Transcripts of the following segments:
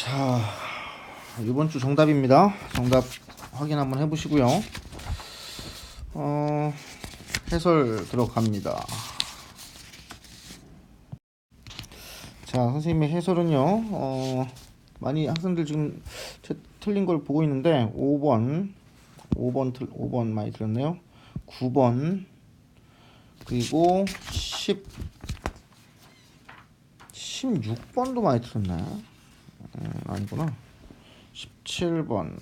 자, 이번 주 정답입니다. 정답 확인 한번 해보시고요. 해설 들어갑니다. 자, 선생님의 해설은요. 많이 학생들 지금 틀린 걸 보고 있는데 5번 많이 틀렸네요. 9번 그리고 16번도 많이 틀렸네. 아니구나. 17번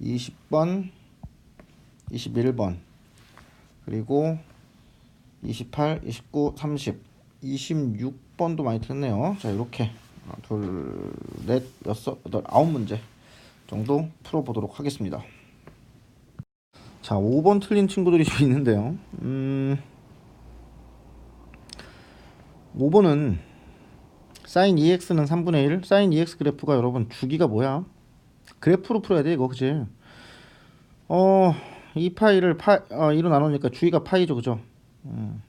20번 21번 그리고 28, 29, 30 26번도 많이 틀렸네요. 자, 이렇게 둘, 넷, 여섯, 여덟, 9문제 정도 풀어보도록 하겠습니다. 자, 5번 틀린 친구들이 좀 있는데요. 5번은 sin 2x는 3분의 1. sin 2x 그래프가 여러분 주기가 뭐야? 그래프로 풀어야 돼 이거, 그치? 이 파이를 2로 나누니까 주기가 파이죠, 그죠?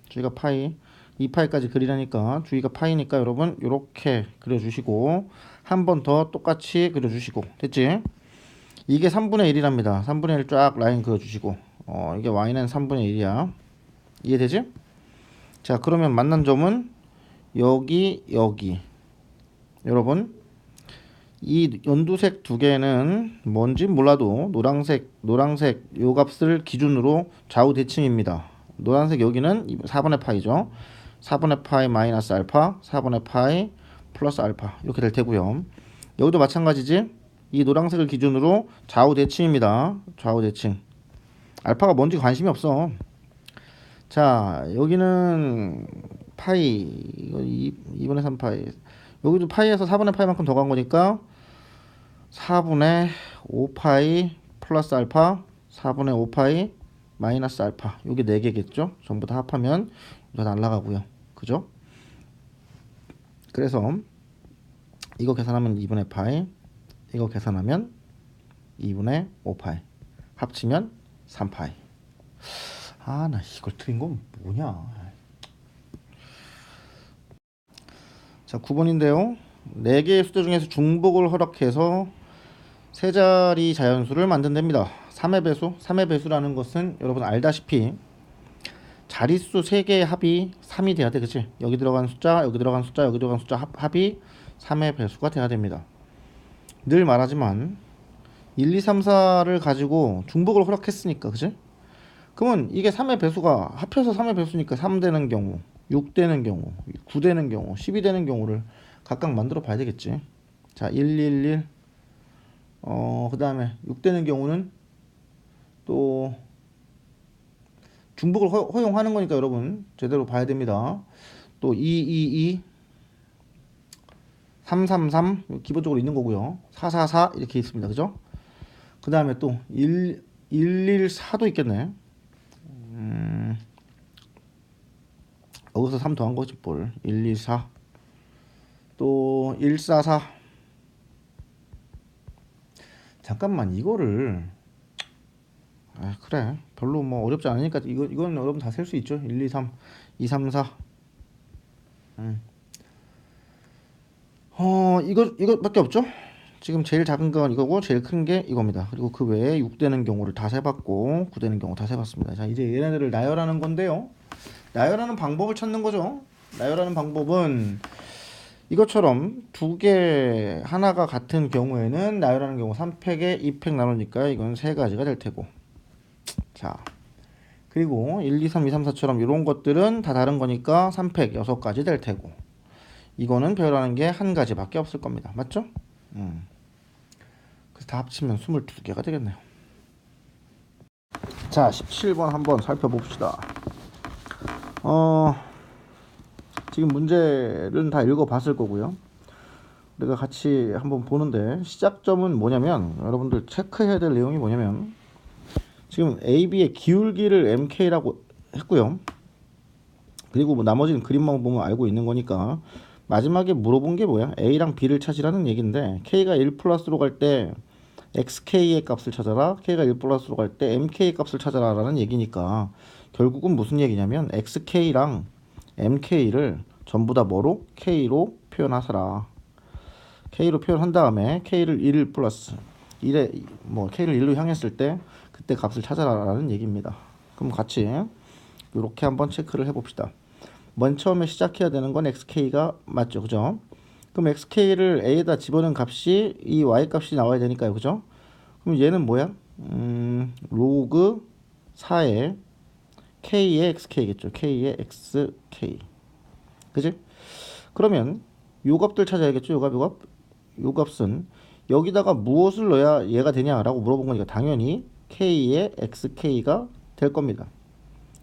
주기가 파이. 2파이까지 그리라니까 주기가 파이니까 여러분 요렇게 그려주시고 한 번 더 똑같이 그려주시고 됐지? 이게 3분의 1이랍니다. 3분의 1 쫙 라인 그어주시고 이게 y는 3분의 1이야. 이해되지? 자, 그러면 만난 점은 여기 여러분 이 연두색 두 개는 뭔지 몰라도 노란색 요 값을 기준으로 좌우 대칭입니다. 노란색 여기는 4분의 파이죠. 4분의 파이 마이너스 알파 4분의 파이 플러스 알파 이렇게 될 테고요. 여기도 마찬가지지. 이 노란색을 기준으로 좌우 대칭입니다. 좌우 대칭. 알파가 뭔지 관심이 없어. 자, 여기는 파이 이거 2분의 3 파이, 여기도 파이에서 4분의 파이만큼 더 간 거니까 4분의 5 파이 플러스 알파 4분의 5 파이 마이너스 알파, 요게 4개겠죠. 전부 다 합하면 이거 날라가고요, 그죠? 그래서 이거 계산하면 2분의 파이, 이거 계산하면 2분의 5 파이, 합치면 3 파이. 나 이걸 틀린 건 뭐냐. 자, 9번인데요. 4개의 숫자 중에서 중복을 허락해서 세 자리 자연수를 만든답니다. 3의 배수. 3의 배수라는 것은 여러분 알다시피 자릿수 3개의 합이 3이 돼야 돼, 그치? 여기 들어간 숫자, 여기 들어간 숫자, 여기 들어간 숫자 합이 3의 배수가 돼야 됩니다. 늘 말하지만 1, 2, 3, 4를 가지고 중복을 허락했으니까, 그치? 그러면 이게 3의 배수가 합해서 3의 배수니까 3 되는 경우, 6 되는 경우, 9 되는 경우, 12 되는 경우를 각각 만들어 봐야 되겠지. 자, 1, 1, 1. 그 다음에 6 되는 경우는 또 중복을 허용하는 거니까 여러분 제대로 봐야 됩니다. 또 2, 2, 2, 3, 3, 3 기본적으로 있는 거고요. 4, 4, 4 이렇게 있습니다. 그죠? 그 다음에 또 1, 1, 4도 있겠네. 여기서 3 더한 거지 뭘. 1, 2, 4. 또 1, 4, 4. 잠깐만, 이거를 그래, 별로 뭐 어렵지 않으니까 이건 여러분 다 셀 수 있죠. 1, 2, 3, 2, 3, 4. 이것밖에 없죠. 지금 제일 작은 건 이거고 제일 큰 게 이겁니다. 그리고 그 외에 6 되는 경우를 다 세봤고 9 되는 경우 다 세봤습니다. 자, 이제 얘네들을 나열하는 건데요. 나열하는 방법을 찾는 거죠. 나열하는 방법은 이것처럼 두 개 하나가 같은 경우에는 나열하는 경우 3팩에 2팩 나누니까 이건 세 가지가 될 테고, 자, 그리고 1, 2, 3, 2, 3, 4처럼 이런 것들은 다 다른 거니까 3팩 6가지 될 테고, 이거는 배열하는 게 한 가지밖에 없을 겁니다. 맞죠? 그래서 다 합치면 22개가 되겠네요. 자, 17번 한번 살펴봅시다. 지금 문제는 다 읽어봤을 거고요. 우리가 같이 한번 보는데 시작점은 뭐냐면, 여러분들 체크해야 될 내용이 뭐냐면, 지금 AB의 기울기를 MK라고 했고요. 그리고 뭐 나머지는 그림만 보면 알고 있는 거니까 마지막에 물어본 게 뭐야? A랑 B를 찾으라는 얘기인데, K가 1 플러스로 갈 때 XK의 값을 찾아라, K가 1 플러스로 갈 때 MK의 값을 찾아라 라는 얘기니까 결국은 무슨 얘기냐면 XK랑 MK를 전부 다 뭐로? K로 표현하세라. K로 표현한 다음에 K를 1 플러스 1에 뭐 K를 1로 향했을 때 그때 값을 찾아라라는 얘기입니다. 그럼 같이 이렇게 한번 체크를 해봅시다. 맨 처음에 시작해야 되는 건 xk가 맞죠, 그죠? 그럼 xk를 a에다 집어넣은 값이 이 y 값이 나와야 되니까요, 그죠? 그럼 얘는 뭐야? 로그 4의 k의 xk겠죠. k의 xk, 그지? 그러면 요 값들 찾아야겠죠. 요 값은 여기다가 무엇을 넣어야 얘가 되냐라고 물어본 거니까 당연히 k의 xk가 될 겁니다.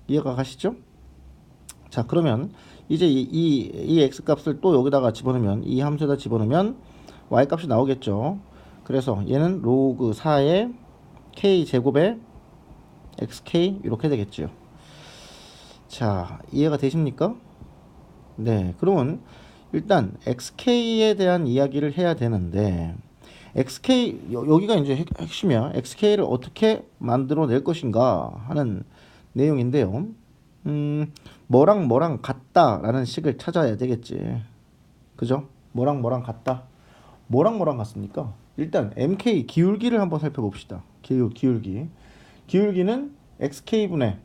이해가 가시죠? 자, 그러면 이제 이 x 값을 또 여기다가 집어넣으면, 이 함수에다 집어넣으면 y 값이 나오겠죠. 그래서 얘는 로그 4의 k 제곱의 xk 이렇게 되겠죠. 자, 이해가 되십니까? 네, 그러면 일단 xk에 대한 이야기를 해야 되는데, xk 여기가 이제 핵심이야. xk를 어떻게 만들어낼 것인가 하는 내용인데요. 뭐랑 뭐랑 같다라는 식을 찾아야 되겠지. 그죠? 뭐랑 같다. 뭐랑 뭐랑 같습니까? 일단 MK 기울기를 한번 살펴봅시다. 기울기. 기울기는 XK분의,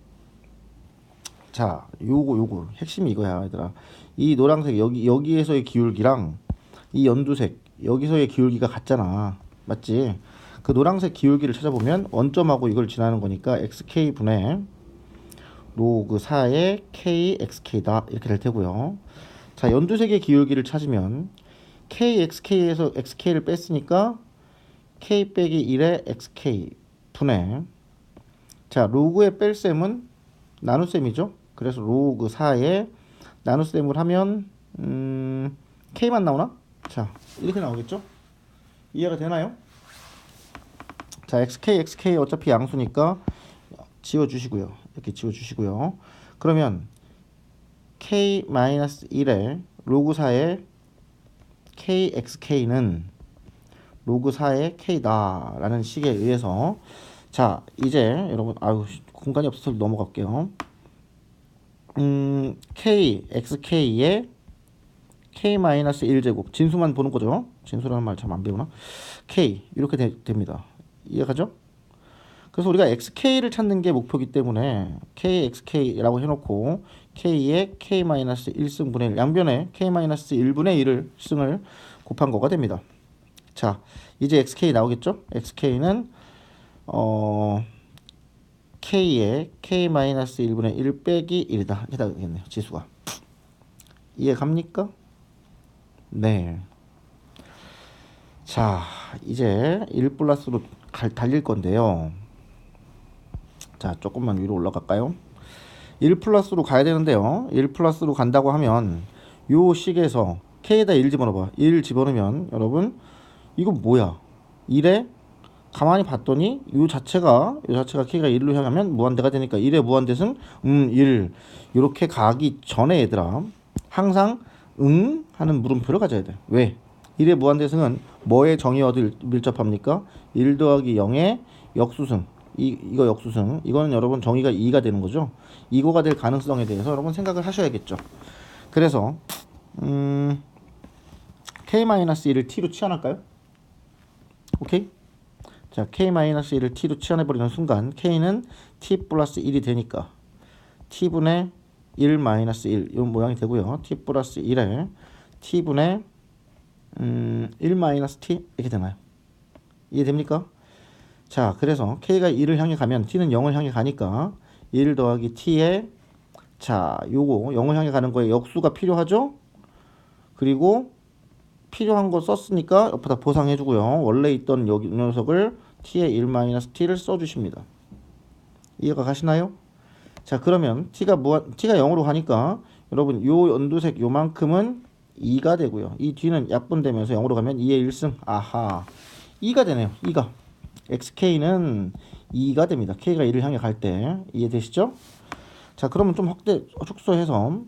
자, 요거 핵심이 이거야, 얘들아. 이 노란색 여기에서의 기울기랑 이 연두색 여기서의 기울기가 같잖아. 맞지? 그 노란색 기울기를 찾아보면 원점하고 이걸 지나는 거니까 XK분의 로그 4의 KXK다 이렇게 될 테고요. 자, 연두색의 기울기를 찾으면 KXK에서 XK를 뺐으니까 K 빼기 1의 XK 분의, 자, 로그의 뺄셈은 나눗셈이죠. 그래서 로그 4의 나눗셈을 하면 K만 나오나? 자, 이렇게 나오겠죠? 이해가 되나요? 자, XK 어차피 양수니까 지워주시고요. 이렇게 지워주시고요. 그러면 K-1의 로그 4의 KXK는 로그 4의 K다 라는 식에 의해서, 자, 이제 여러분, 아유, 공간이 없어서 넘어갈게요. KXK의 K-1제곱, 진수만 보는 거죠. 진수라는 말 참 안 배우나? K 이렇게 됩니다. 이해가죠? 그래서 우리가 XK를 찾는 게 목표이기 때문에 KXK라고 해놓고 K의 K-1승분의 1, 양변에 K-1분의 1을 승을 곱한 거가 됩니다. 자, 이제 XK 나오겠죠? XK는 K의 K-1분의 1 빼기 1이다. 이렇게 되겠네요. 지수가. 이해 갑니까? 네. 자, 이제 1 플러스로 달릴 건데요. 자, 조금만 위로 올라갈까요? 1 플러스로 가야 되는데요. 1 플러스로 간다고 하면 요 식에서 K에다 1 집어넣어봐. 1 집어넣으면 여러분 이거 뭐야? 1에 가만히 봤더니 요 자체가 K가 1로 향하면 무한대가 되니까 1의 무한대는 1 이렇게 가기 전에 얘들아 항상 하는 물음표를 가져야 돼. 왜? 1의 무한대승은 뭐의 정의 어딜 밀접합니까? 1 더하기 0의 역수승. 이거 역수승. 이거는 여러분 정의가 2가 되는 거죠. 이거가 될 가능성에 대해서 여러분 생각을 하셔야겠죠. 그래서 K-1을 T로 치환할까요? 오케이? 자, K-1을 T로 치환해버리는 순간 K는 T 플러스 1이 되니까 T분의 1 마이너스 1 이런 모양이 되고요. T 플러스 1에 T분의 1 마이너스 T 이렇게 되나요? 이해됩니까? 자, 그래서 K가 1을 향해 가면 T는 0을 향해 가니까 1 더하기 T에, 자, 요거 0을 향해 가는 거에 역수가 필요하죠? 그리고 필요한 거 썼으니까 옆에다 보상해주고요. 원래 있던 여기 녀석을 T에 1 마이너스 T를 써주십니다. 이해가 가시나요? 자, 그러면 T가 0으로 가니까 여러분 요 연두색 요만큼은 2가 되고요. 이 뒤는 약분되면서 0으로 가면 2의 1승. 아하, 2가 되네요. 2가. XK는 2가 됩니다. K가 1을 향해 갈 때. 이해되시죠? 자, 그러면 좀 축소해서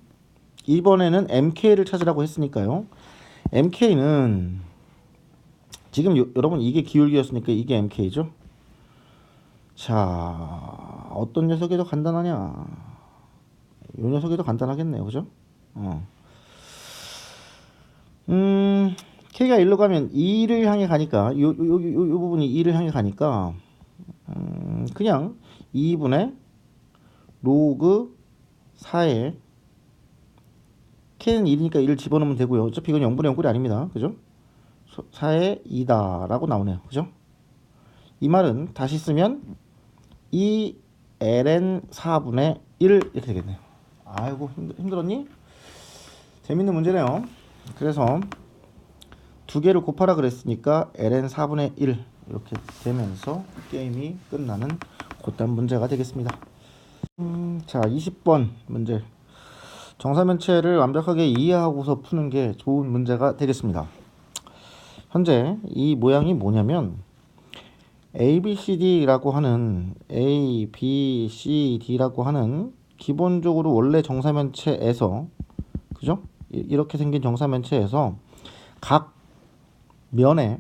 이번에는 MK를 찾으라고 했으니까요. MK는 지금 여러분 이게 기울기였으니까 이게 MK죠. 자, 어떤 녀석이 더 간단하냐? 이 녀석이 더 간단하겠네요. 그죠? k가 1로 가면 2를 향해 가니까 요 부분이 2를 향해 가니까 그냥 2분의 로그 4에 k는 1이니까 1을 집어넣으면 되고요. 어차피 이건 0분의 0 꼴이 아닙니다. 그죠? 4의 2다 라고 나오네요. 그죠? 이 말은 다시 쓰면 2ln 4분의 1 이렇게 되겠네요. 아이고 힘들었니? 재밌는 문제네요. 그래서 두 개를 곱하라 그랬으니까 ln 4분의 1 이렇게 되면서 게임이 끝나는 그딴 문제가 되겠습니다. 자 20번 문제. 정사면체를 완벽하게 이해하고서 푸는 게 좋은 문제가 되겠습니다. 현재 이 모양이 뭐냐면 ABCD라고 하는 ABCD라고 하는 기본적으로 원래 정사면체에서 그죠? 이렇게 생긴 정사면체에서 각 면에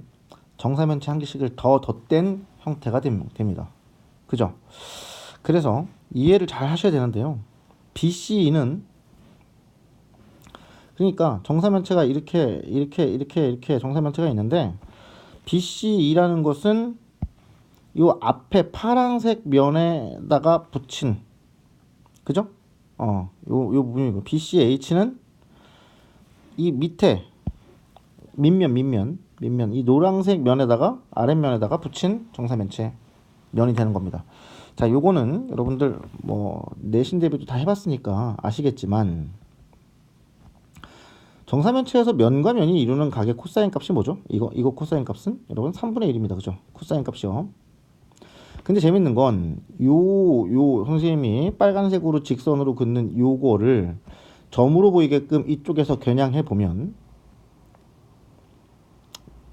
정사면체 한 개씩을 더 덧댄 형태가 됩니다. 그죠? 그래서 이해를 잘 하셔야 되는데요. BC는 그러니까 정사면체가 이렇게 정사면체가 있는데 BC라는 것은 요 앞에 파란색 면에다가 붙인 그죠? 요 부분이고 BCH는 이 밑에 밑면 이 노란색 면에다가 아랫면에다가 붙인 정사면체 면이 되는 겁니다. 자, 요거는 여러분들 뭐 내신 대비도 다 해봤으니까 아시겠지만 정사면체에서 면과 면이 이루는 각의 코사인 값이 뭐죠? 이거 코사인 값은 여러분 3분의 1입니다. 그죠? 코사인 값이요. 근데 재밌는 건 요 선생님이 빨간색으로 직선으로 긋는 요거를 점으로 보이게끔 이쪽에서 겨냥해 보면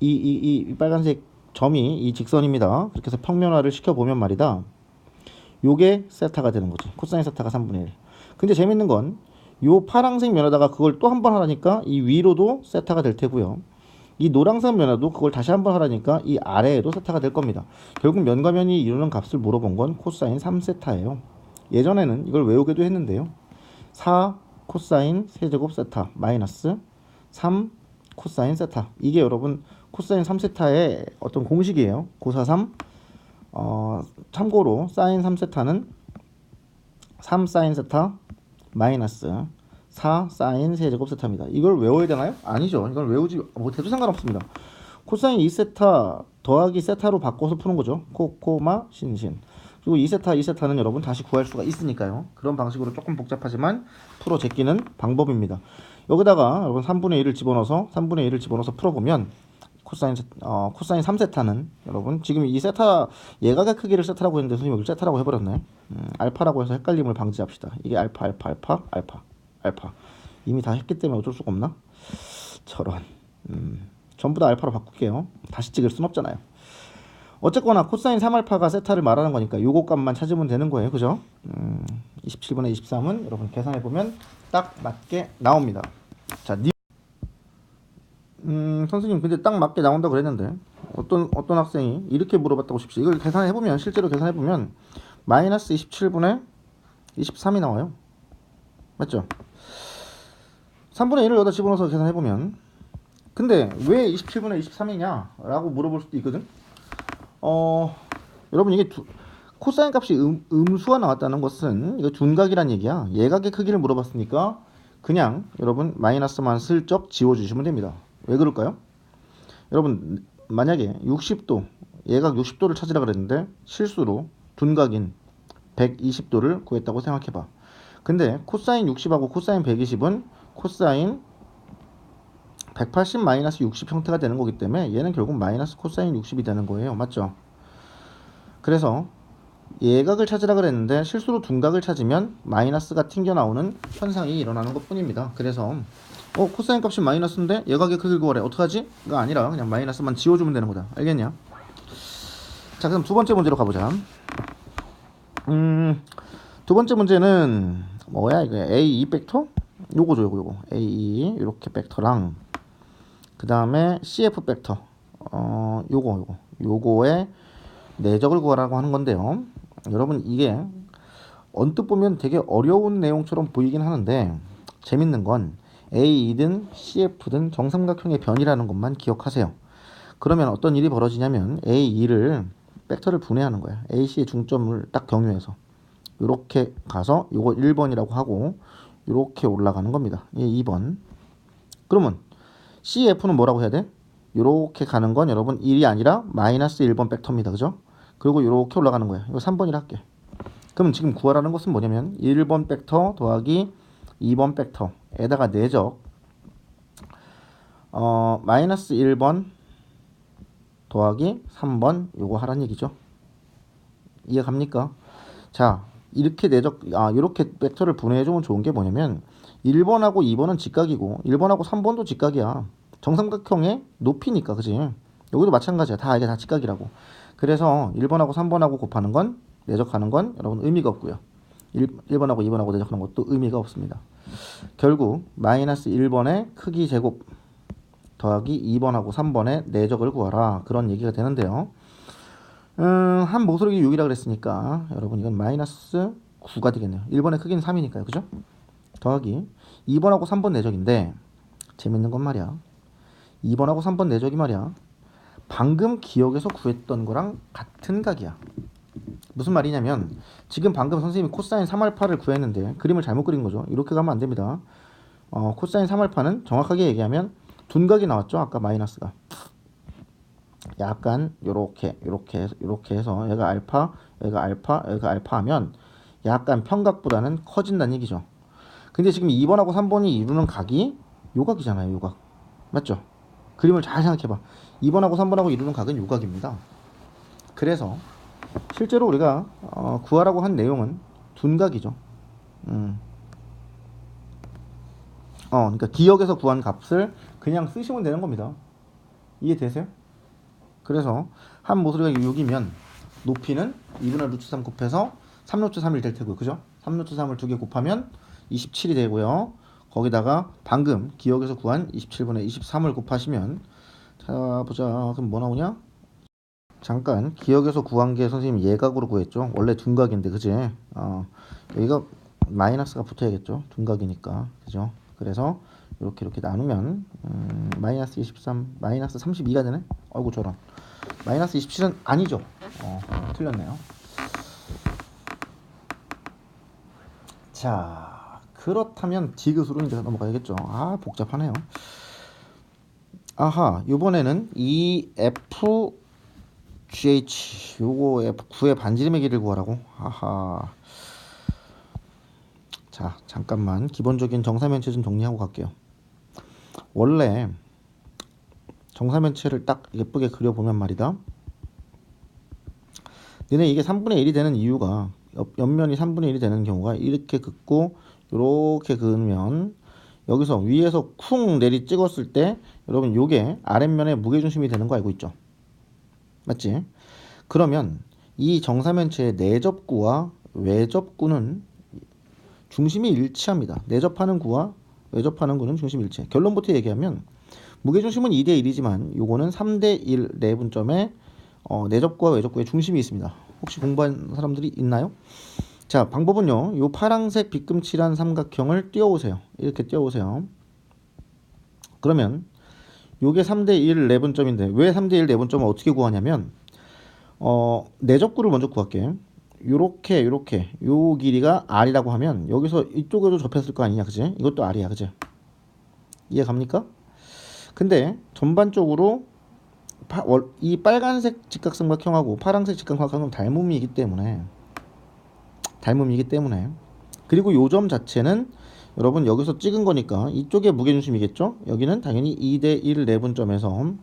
이 빨간색 점이 이 직선입니다. 그렇게 해서 평면화를 시켜보면 말이다. 요게 세타가 되는 거지. 코사인 세타가 3분의 1. 근데 재밌는 건 요 파란색 면에다가 그걸 또 한 번 하라니까 이 위로도 세타가 될 테고요. 이 노란색 면에도 그걸 다시 한 번 하라니까 이 아래에도 세타가 될 겁니다. 결국 면과 면이 이루는 값을 물어본 건 코사인 3세타예요. 예전에는 이걸 외우기도 했는데요. 4 코사인 세제곱 세타 마이너스 3 코사인 세타. 이게 여러분 코사인 3세타의 어떤 공식이에요. 고사삼. 참고로 사인 3세타는 3 사인 세타 마이너스 4 사인 세제곱 세타입니다. 이걸 외워야 되나요? 아니죠. 이걸 외우지 못해도 상관없습니다. 코사인 2세타 더하기 세타로 바꿔서 푸는 거죠. 코마 신신. 그리고 2세타는 여러분 다시 구할 수가 있으니까요. 그런 방식으로 조금 복잡하지만 풀어 제끼는 방법입니다. 여기다가 여러분 3분의 1을 집어넣어서 풀어보면 코사인 3세타는 여러분 지금 이 세타 예각의 크기를 세타라고 했는데 선생님이 여기 세타라고 해버렸네. 알파라고 해서 헷갈림을 방지합시다. 이게 알파 이미 다 했기 때문에 어쩔 수가 없나? 저런 전부 다 알파로 바꿀게요. 다시 찍을 순 없잖아요. 어쨌거나 코사인 3알파가 세타를 말하는 거니까 요거 값만 찾으면 되는 거예요. 그죠? 27분의 23은 여러분 계산해보면 딱 맞게 나옵니다. 자, 선생님 근데 딱 맞게 나온다고 그랬는데 어떤 학생이 이렇게 물어봤다고 싶지. 이걸 계산해보면 실제로 계산해보면 마이너스 27분의 23이 나와요. 맞죠? 3분의 1을 여기다 집어넣어서 계산해보면 근데 왜 27분의 23이냐 라고 물어볼 수도 있거든. 여러분 이게 코사인 값이 음수가 나왔다는 것은 이거 둔각이란 얘기야. 예각의 크기를 물어봤으니까 그냥 여러분 마이너스만 슬쩍 지워주시면 됩니다. 왜 그럴까요? 여러분 만약에 60도 예각 60도를 찾으라 그랬는데 실수로 둔각인 120도를 구했다고 생각해봐. 근데 코사인 60하고 코사인 120은 코사인 180 마이너스 60 형태가 되는 거기 때문에 얘는 결국 마이너스 코사인 60이 되는 거예요. 맞죠? 그래서 예각을 찾으라 그랬는데 실수로 둔각을 찾으면 마이너스가 튕겨 나오는 현상이 일어나는 것 뿐입니다. 그래서 코사인 값이 마이너스인데 예각의 크기를 구하래. 어떡하지? 가 아니라 그냥 마이너스만 지워주면 되는 거다. 알겠냐? 자, 그럼 두 번째 문제로 가보자. 두 번째 문제는 뭐야 이거 A2 벡터? 요거죠. 요거 A2 이렇게 벡터랑 그 다음에 CF 벡터 요거의 내적을 구하라고 하는 건데요. 여러분 이게 언뜻 보면 되게 어려운 내용처럼 보이긴 하는데 재밌는 건 AE든 CF든 정삼각형의 변이라는 것만 기억하세요. 그러면 어떤 일이 벌어지냐면 A2를 벡터를 분해하는 거야. AC의 중점을 딱 경유해서 이렇게 가서 요거 1번이라고 하고 이렇게 올라가는 겁니다. 이 2번. 그러면 CF는 뭐라고 해야 돼? 이렇게 가는 건 여러분 1이 아니라 마이너스 1번 벡터입니다. 그죠? 그리고 이렇게 올라가는 거야. 이거 3번이라 할게. 그럼 지금 구하라는 것은 뭐냐면 1번 벡터 더하기 2번 벡터에다가 내적 마이너스 1번 더하기 3번 요거 하란 얘기죠. 이해 갑니까? 자, 이렇게 이렇게 벡터를 분해해 주면 좋은 게 뭐냐면 1번하고 2번은 직각이고 1번하고 3번도 직각이야. 정삼각형의 높이니까, 그지? 여기도 마찬가지야. 이게 다 직각이라고. 그래서 1번하고 3번하고 곱하는 건, 내적하는 건 여러분 의미가 없고요. 1번하고 2번하고 내적하는 것도 의미가 없습니다. 결국 마이너스 1번의 크기 제곱 더하기 2번하고 3번의 내적을 구하라. 그런 얘기가 되는데요. 한 모서리가 6이라 그랬으니까 여러분 이건 마이너스 9가 되겠네요. 1번의 크기는 3이니까요. 그죠? 더하기 2번하고 3번 내적인데 재밌는 건 말이야. 2번하고 3번 내적이 말이야. 방금 기억에서 구했던 거랑 같은 각이야. 무슨 말이냐면 지금 방금 선생님이 코사인 3알파를 구했는데 그림을 잘못 그린 거죠. 이렇게 가면 안 됩니다. 코사인 3알파는 정확하게 얘기하면 둔각이 나왔죠. 아까 마이너스가. 약간 요렇게 해서 얘가 알파, 얘가 알파, 얘가 알파 하면 약간 평각보다는 커진다는 얘기죠. 근데 지금 2번하고 3번이 이루는 각이 요각이잖아요. 요각. 맞죠? 그림을 잘 생각해봐. 2번하고 3번하고 이루는 각은 요각입니다. 그래서 실제로 우리가 구하라고 한 내용은 둔각이죠. 그러니까 기억에서 구한 값을 그냥 쓰시면 되는 겁니다. 이해되세요? 그래서 한 모서리가 6이면 높이는 2분의 루트 3 곱해서 3 루트 3일 될 테고요. 그죠? 3 루트 3을 2개 곱하면 27이 되고요. 거기다가 방금 기억에서 구한 27분의 23을 곱하시면 자 보자. 그럼 뭐 나오냐? 잠깐 기억에서 구한 게 선생님 예각으로 구했죠. 원래 둔각인데 그지? 여기가 마이너스가 붙어야겠죠. 둔각이니까. 그죠? 그래서 이렇게 나누면 마이너스 23 마이너스 32가 되네. 아이고 저런. 마이너스 27은 아니죠. 틀렸네요. 자, 그렇다면 디귿으로 이제 넘어가야겠죠. 복잡하네요. 아하, 이번에는 EFGH 요거 F9의 반지름의 길이를 구하라고. 자, 잠깐만 기본적인 정사면체 좀 정리하고 갈게요. 원래 정사면체를 딱 예쁘게 그려보면 말이다. 너네 이게 3분의 1이 되는 이유가 옆면이 3분의 1이 되는 경우가 이렇게 긋고 이렇게 그으면 여기서 위에서 쿵 내리 찍었을 때 여러분 요게 아랫면의 무게중심이 되는 거 알고 있죠? 맞지? 그러면 이 정사면체의 내접구와 외접구는 중심이 일치합니다. 내접하는 구와 외접하는 구는 중심이 일치해. 결론부터 얘기하면 무게중심은 2대 1이지만 요거는 3대 1 내분점에 내접구와 외접구의 중심이 있습니다. 혹시 공부한 사람들이 있나요? 자, 방법은요. 요 파란색 빗금칠한 삼각형을 띄워오세요. 이렇게 띄워오세요. 그러면 요게 3대 1 내분점인데 왜 3대 1 내분점을 어떻게 구하냐면 내접구를 먼저 구할게. 요렇게 요 길이가 R이라고 하면 여기서 이쪽에도 접혔을 거 아니냐, 그지? 이것도 R이야, 그지? 이해 갑니까? 근데 전반적으로 이 빨간색 직각삼각형하고 파란색 직각삼각형은 닮음이기 때문에 그리고 요 점 자체는 여러분 여기서 찍은 거니까 이쪽에 무게중심이겠죠? 여기는 당연히 2대 1 내분점에서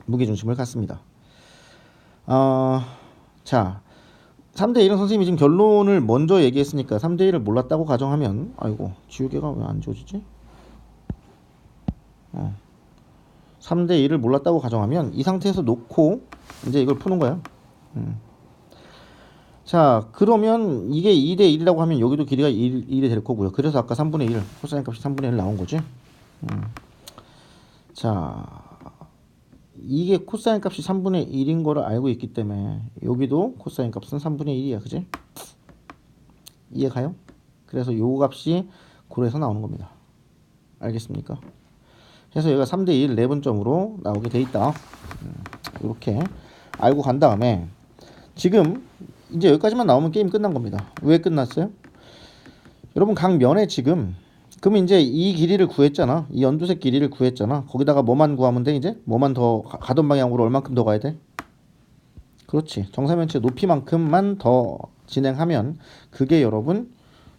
무게중심을 갖습니다. 자, 3대 1은 선생님이 지금 결론을 먼저 얘기했으니까 3대 1을 몰랐다고 가정하면 아이고 지우개가 왜 안 지워지지? 3대 1을 몰랐다고 가정하면 이 상태에서 놓고 이제 이걸 푸는 거야. 자, 그러면 이게 2대 1이라고 하면 여기도 길이가 1이 될 거고요. 그래서 아까 3분의 1 코사인 값이 3분의 1 나온 거지. 자, 이게 코사인 값이 3분의 1인 거를 알고 있기 때문에 여기도 코사인 값은 3분의 1이야. 그지? 이해 가요? 그래서 요 값이 고려해서 나오는 겁니다. 알겠습니까? 그래서 얘가 3대1 내분점으로 나오게 돼 있다. 이렇게 알고 간 다음에 지금 이제 여기까지만 나오면 게임 끝난 겁니다. 왜 끝났어요? 여러분 각 면에 지금 그럼 이제 이 길이를 구했잖아. 이 연두색 길이를 구했잖아. 거기다가 뭐만 구하면 돼 이제? 뭐만 더 가던 방향으로 얼만큼 더 가야 돼? 그렇지. 정사면체 높이만큼만 더 진행하면 그게 여러분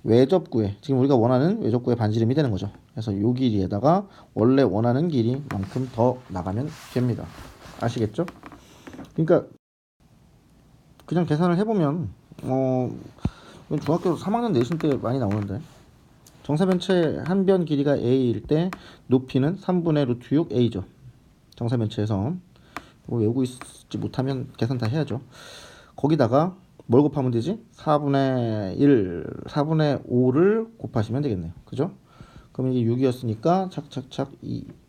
외접구의 지금 우리가 원하는 외접구의 반지름이 되는 거죠. 그래서 요 길이에다가 원래 원하는 길이만큼 더 나가면 됩니다. 아시겠죠? 그러니까 그냥 계산을 해보면 이건 중학교 3학년 내신 때 많이 나오는데 정사면체 한 변 길이가 a일 때 높이는 3분의 루트 6 a죠. 정사면체에서 외우고 있지 못하면 계산 다 해야죠. 거기다가 뭘 곱하면 되지? 4분의 1, 4분의 5를 곱하시면 되겠네요. 그죠? 그럼 이게 6이었으니까 착착착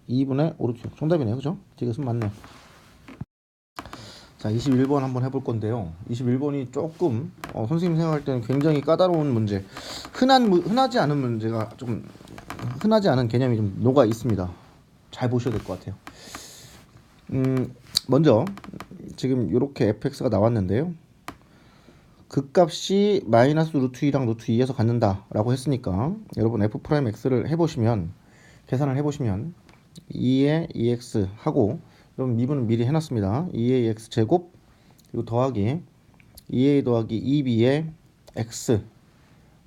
2분의 5 루트 6 정답이네요. 그죠? 이것은 맞네요. 자, 21번 한번 해볼 건데요. 21번이 조금 선생님 생각할 때는 굉장히 까다로운 문제, 흔하지 않은 문제가 좀 흔하지 않은 개념이 좀 녹아 있습니다. 잘 보셔야 될 것 같아요. 먼저 지금 이렇게 fx가 나왔는데요. 극값이 마이너스 루트 2랑 루트 2에서 갖는다 라고 했으니까 여러분 f'x를 해보시면 계산을 해보시면 2의 2x 하고 여러분 미분은 미리 해놨습니다. 2의 x 제곱 그리고 더하기 2a 더하기 2b의 x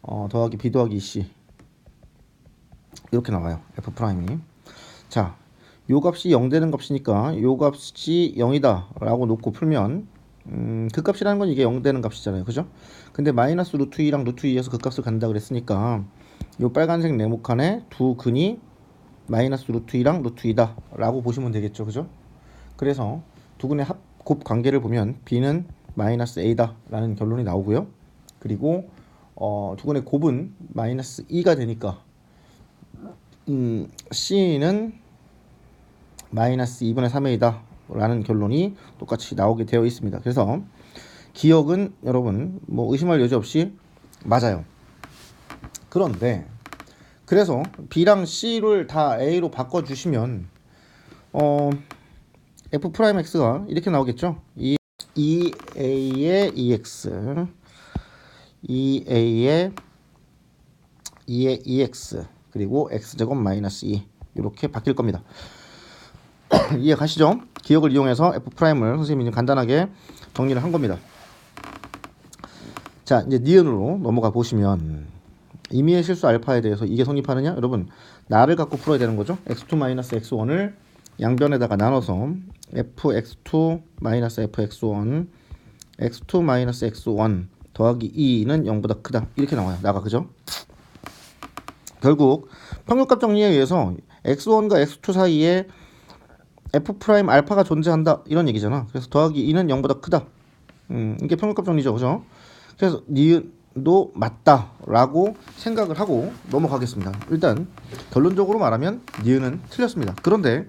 더하기 b 더하기 c 이렇게 나와요. f'이. 자, 요 값이 0 되는 값이니까 요 값이 0이다 라고 놓고 풀면 그 값이라는 건 이게 0 되는 값이잖아요. 그죠? 근데 마이너스 루트 2랑 루트 2에서 그 값을 간다 그랬으니까 요 빨간색 네모칸에 두 근이 마이너스 루트 2랑 루트 2다 라고 보시면 되겠죠. 그죠? 그래서 두 근의 합곱 관계를 보면 b는 마이너스 a다 라는 결론이 나오고요. 그리고 두 근의 곱은 마이너스 2가 되니까 c는 마이너스 2분의 3a다 라는 결론이 똑같이 나오게 되어 있습니다. 그래서 기억은 여러분 뭐 의심할 여지 없이 맞아요. 그런데 그래서 b랑 c를 다 a로 바꿔주시면 f'x가 이렇게 나오겠죠. 2a의 2x 2a의 2의 2x 그리고 x제곱 마이너스 2 이렇게 바뀔 겁니다. 이해 가시죠? 기억을 이용해서 f'을 선생님이 간단하게 정리를 한 겁니다. 자, 이제 니은으로 넘어가 보시면 임의의 실수 알파에 대해서 이게 성립하느냐? 여러분 나를 갖고 풀어야 되는 거죠. x2-x1을 양변에다가 나눠서 fx2 fx1 x2 x1 더하기 2는 0보다 크다 이렇게 나와요. 나가. 그죠? 결국 평균값 정리에 의해서 x1과 x2 사이에 f' 알파가 존재한다 이런 얘기잖아. 그래서 더하기 2는 0보다 크다. 이게 평균값 정리죠. 그죠? 그래서 니은도 맞다 라고 생각을 하고 넘어가겠습니다. 일단 결론적으로 말하면 니은은 틀렸습니다. 그런데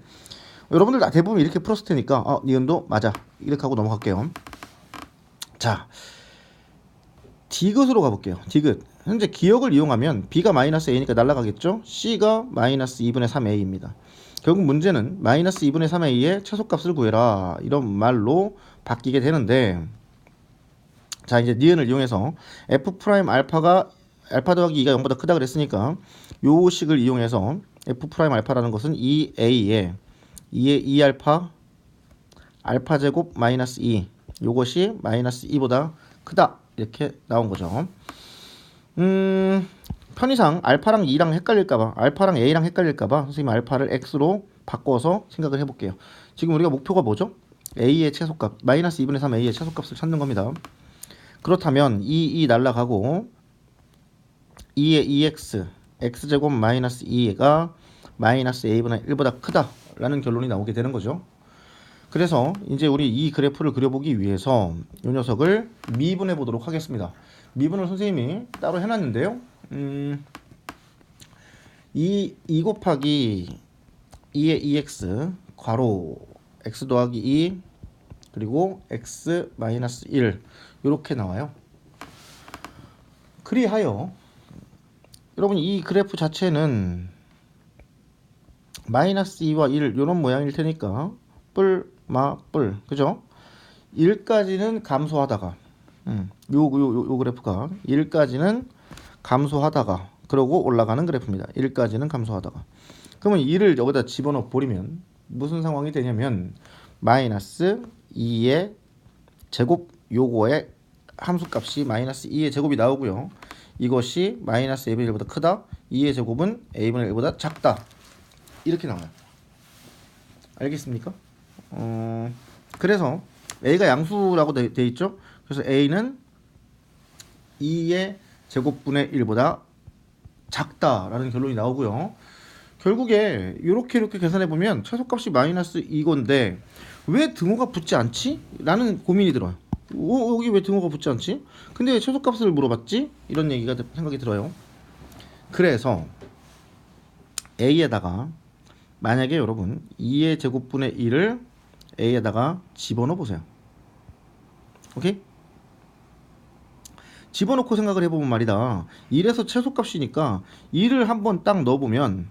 여러분들 대부분 이렇게 풀었을 테니까 니은도 맞아 이렇게 하고 넘어갈게요. 자, 디귿으로 가볼게요. 디귿. 현재 기억을 이용하면 b가 마이너스 a니까 날라가겠죠. c가 마이너스 2분의 3a입니다. 결국 문제는 마이너스 2분의 3a의 최소값을 구해라 이런 말로 바뀌게 되는데, 자 이제 니은을 이용해서 f' 알파 더하기 2가 0보다 크다 그랬으니까 요 식을 이용해서 f' 알파라는 것은 2a의 2알파 알파 제곱 마이너스 2 요것이 마이너스 2보다 크다 이렇게 나온 거죠. 편의상 알파랑 2랑 헷갈릴까봐 알파랑 a랑 헷갈릴까봐 선생님 알파를 x로 바꿔서 생각을 해볼게요. 지금 우리가 목표가 뭐죠? a의 최소값 마이너스 2분의 3 a의 최소값을 찾는 겁니다. 그렇다면 2 날라가고 2의 2x x제곱 마이너스 2가 마이너스 a분의 1보다 크다 라는 결론이 나오게 되는 거죠. 그래서 이제 우리 이 그래프를 그려보기 위해서 이 녀석을 미분해 보도록 하겠습니다. 미분을 선생님이 따로 해놨는데요. 2 곱하기 2의 2x 괄호 x 더하기 2 그리고 x 마이너스 1 이렇게 나와요. 그리하여 여러분 이 그래프 자체는 마이너스 2와 1 요런 모양일 테니까 뿔 그죠? 1까지는 감소하다가 요 그래프가 1까지는 감소하다가 그러고 올라가는 그래프입니다. 1까지는 감소하다가. 그러면 2를 여기다 집어넣어 버리면 무슨 상황이 되냐면 마이너스 2의 제곱 요거의 함수값이 마이너스 2의 제곱이 나오고요. 이것이 마이너스 a분의 1보다 크다. 2의 제곱은 a분의 1보다 작다. 이렇게 나와요. 알겠습니까? 그래서 a가 양수라고 돼 있죠. 그래서 a는 2의 제곱분의 1보다 작다라는 결론이 나오고요. 결국에 이렇게 계산해 보면 최소값이 마이너스 2건데 왜 등호가 붙지 않지? 라는 고민이 들어요. 여기 왜 등호가 붙지 않지? 근데 왜 최소값을 물어봤지? 이런 얘기가 생각이 들어요. 그래서 a에다가 만약에 여러분 2의 제곱분의 1을 a에다가 집어넣어 보세요. 오케이? 집어넣고 생각을 해보면 말이다. 1에서 최소값이니까 2를 한번 딱 넣어보면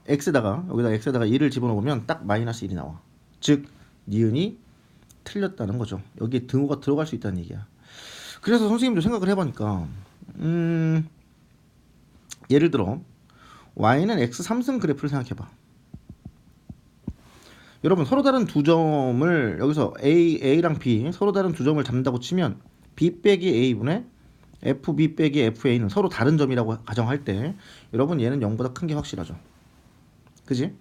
x에다가 여기다 x에다가 2를 집어넣으면 딱 마이너스 1이 나와. 즉 니은이 틀렸다는 거죠. 여기에 등호가 들어갈 수 있다는 얘기야. 그래서 선생님도 생각을 해보니까 예를 들어 y는 x 3승 그래프를 생각해봐. 여러분 서로 다른 두 점을 여기서 a랑 b 서로 다른 두 점을 잡는다고 치면 b 빼기 a분의 fb 빼기 fa는 서로 다른 점이라고 가정할 때 여러분 얘는 0보다 큰 게 확실하죠. 그지?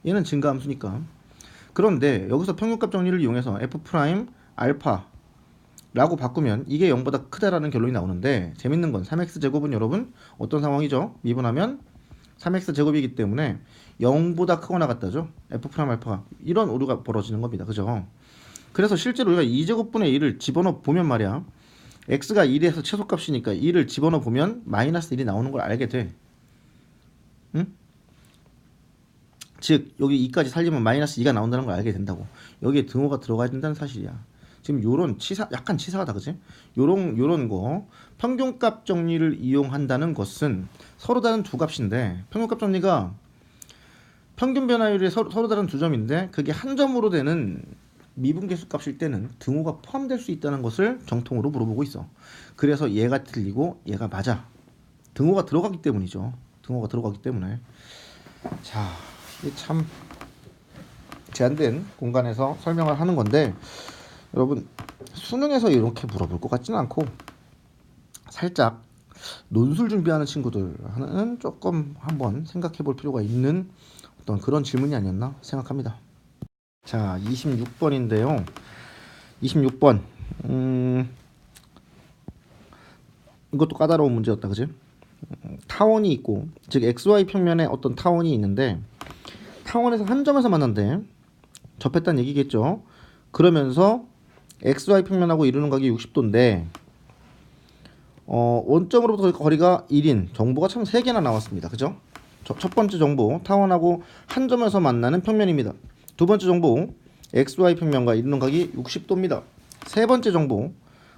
얘는 증가함수니까. 그런데 여기서 평균값 정리를 이용해서 f 프라임 알파라고 바꾸면 이게 0보다 크다라는 결론이 나오는데 재밌는 건 3x 제곱은 여러분 어떤 상황이죠? 미분하면 3x 제곱이기 때문에 0보다 크거나 같다죠. f 프라임 알파가 이런 오류가 벌어지는 겁니다. 그죠? 그래서 실제로 우리가 2제곱분의 1을 집어넣어 보면 말이야. x가 1에서 최소값이니까 2를 집어넣어 보면 마이너스 1이 나오는 걸 알게 돼. 응? 즉 여기 2까지 살리면 마이너스 2가 나온다는 걸 알게 된다고. 여기에 등호가 들어가야 된다는 사실이야. 지금 요런 약간 치사하다 그지? 요런 거 평균값 정리를 이용한다는 것은 서로 다른 두 값인데 평균값 정리가 평균 변화율이 서로 다른 두 점인데 그게 한 점으로 되는 미분계수 값일 때는 등호가 포함될 수 있다는 것을 정통으로 물어보고 있어. 그래서 얘가 틀리고 얘가 맞아. 등호가 들어가기 때문이죠. 등호가 들어가기 때문에. 자, 이게 참 제한된 공간에서 설명을 하는 건데 여러분 수능에서 이렇게 물어볼 것 같지는 않고 살짝 논술 준비하는 친구들은 조금 한번 생각해 볼 필요가 있는 어떤 그런 질문이 아니었나 생각합니다. 자, 26번인데요. 26번. 이것도 까다로운 문제였다. 그지? 타원이 있고 즉 xy 평면에 어떤 타원이 있는데 타원에서 한 점에서 만난대. 접했다는 얘기겠죠. 그러면서 xy 평면하고 이루는 각이 60도인데 원점으로부터 거리가 1인 정보가 참 3개나 나왔습니다. 그죠? 첫 번째 정보 타원하고 한 점에서 만나는 평면입니다. 두 번째 정보 xy 평면과 이루는 각이 60도입니다. 세 번째 정보